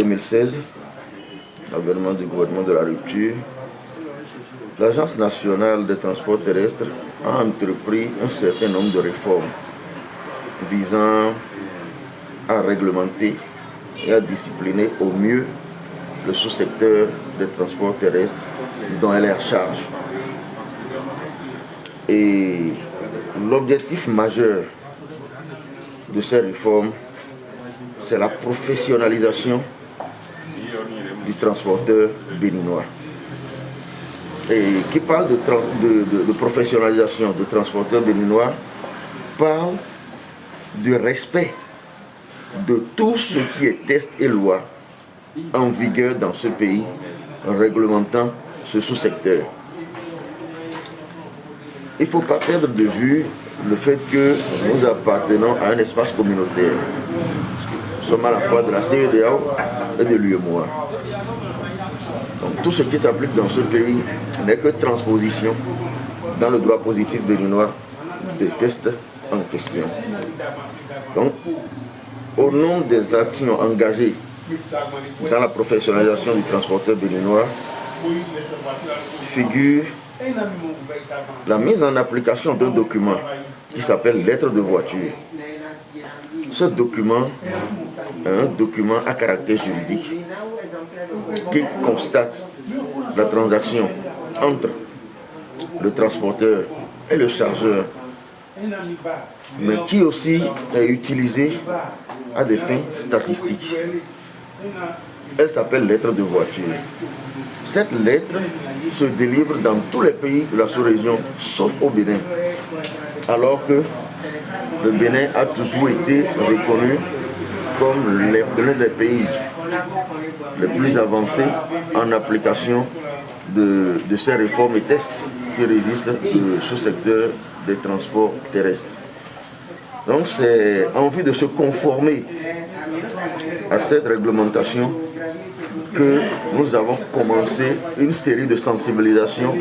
2016, l'avènement du gouvernement de la rupture, l'Agence nationale des transports terrestres a entrepris un certain nombre de réformes visant à réglementer et à discipliner au mieux le sous-secteur des transports terrestres dont elle est en charge. Et l'objectif majeur de ces réformes, c'est la professionnalisation du transporteur béninois. Et qui parle de professionnalisation du transporteur béninois parle du respect de tout ce qui est test et loi en vigueur dans ce pays, en réglementant ce sous-secteur. Il ne faut pas perdre de vue le fait que nous appartenons à un espace communautaire. Nous sommes à la fois de la CEDEAO et de l'UEMOA. Donc tout ce qui s'applique dans ce pays n'est que transposition dans le droit positif béninois des tests en question. Donc, au nom des actions engagées dans la professionnalisation du transporteur béninois, figure la mise en application d'un document qui s'appelle lettre de voiture. Ce document est un document à caractère juridique qui constate la transaction entre le transporteur et le chargeur, mais qui aussi est utilisé à des fins statistiques. Elle s'appelle lettre de voiture. Cette lettre se délivre dans tous les pays de la sous-région, sauf au Bénin, alors que le Bénin a toujours été reconnu comme l'un des pays les plus avancés en application de ces réformes et tests qui résistent de ce secteur des transports terrestres. Donc c'est en vue de se conformer à cette réglementation que nous avons commencé une série de sensibilisations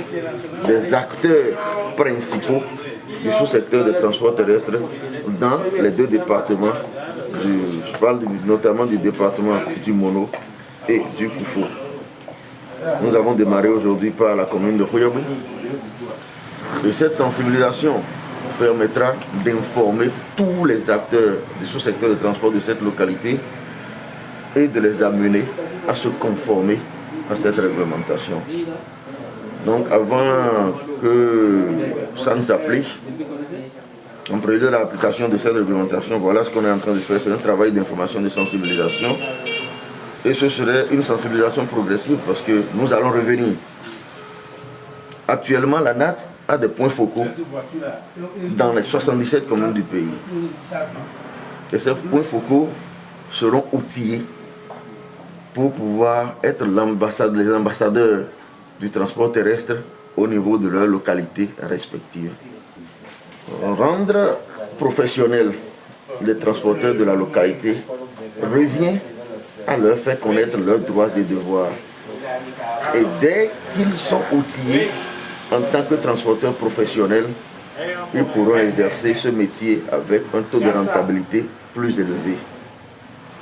des acteurs principaux du sous-secteur des transports terrestres dans les deux départements, je parle notamment du département du Mono et du Koufou. Nous avons démarré aujourd'hui par la commune de Khouyabou. Et cette sensibilisation permettra d'informer tous les acteurs du sous-secteur de transport de cette localité et de les amener à se conformer à cette réglementation. Donc avant que ça ne s'applique, en prélude à l'application de cette réglementation, voilà ce qu'on est en train de faire, c'est un travail d'information, de sensibilisation. Et ce serait une sensibilisation progressive parce que nous allons revenir. Actuellement, la NAT a des points focaux dans les 77 communes du pays. Et ces points focaux seront outillés pour pouvoir être les ambassadeurs du transport terrestre au niveau de leur localité respective. Rendre professionnels les transporteurs de la localité revient à leur faire connaître leurs droits et devoirs. Et dès qu'ils sont outillés en tant que transporteurs professionnels, ils pourront exercer ce métier avec un taux de rentabilité plus élevé.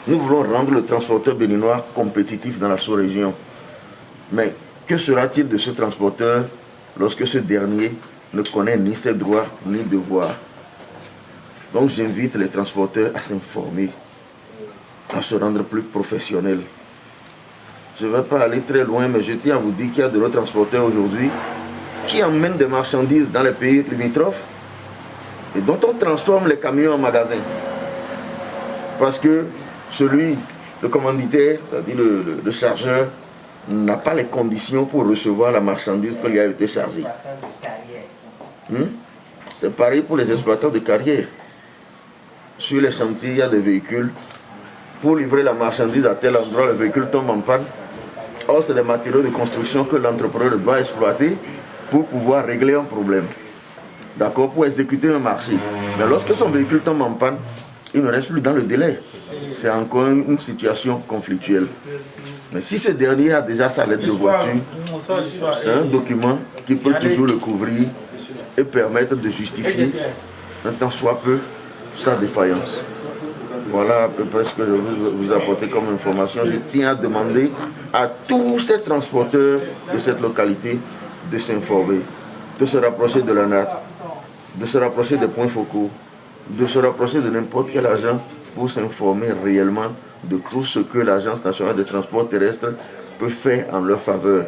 Nous voulons rendre le transporteur béninois compétitif dans la sous-région. Mais que sera-t-il de ce transporteur lorsque ce dernier ne connaît ni ses droits ni devoirs? Donc j'invite les transporteurs à s'informer, à se rendre plus professionnels. Je ne vais pas aller très loin, mais je tiens à vous dire qu'il y a de nos transporteurs aujourd'hui qui emmènent des marchandises dans les pays limitrophes et dont on transforme les camions en magasins. Parce que le commanditaire, c'est-à-dire le chargeur, n'a pas les conditions pour recevoir la marchandise qui lui a été chargée. C'est pareil pour les exploitants de carrière. Sur les chantiers, il y a des véhicules. Pour livrer la marchandise à tel endroit, le véhicule tombe en panne. Or, c'est des matériaux de construction que l'entrepreneur doit exploiter pour pouvoir régler un problème. D'accord, pour exécuter un marché. Mais lorsque son véhicule tombe en panne, il ne reste plus dans le délai. C'est encore une situation conflictuelle. Mais si ce dernier a déjà sa lettre de voiture, c'est un document qui peut toujours le couvrir et permettre de justifier un tant soit peu sa défaillance. Voilà à peu près ce que je veux vous apporter comme information. Je tiens à demander à tous ces transporteurs de cette localité de s'informer, de se rapprocher de l'ANAT, de se rapprocher des points focaux, de se rapprocher de n'importe quel agent pour s'informer réellement de tout ce que l'Agence nationale des transports terrestres peut faire en leur faveur.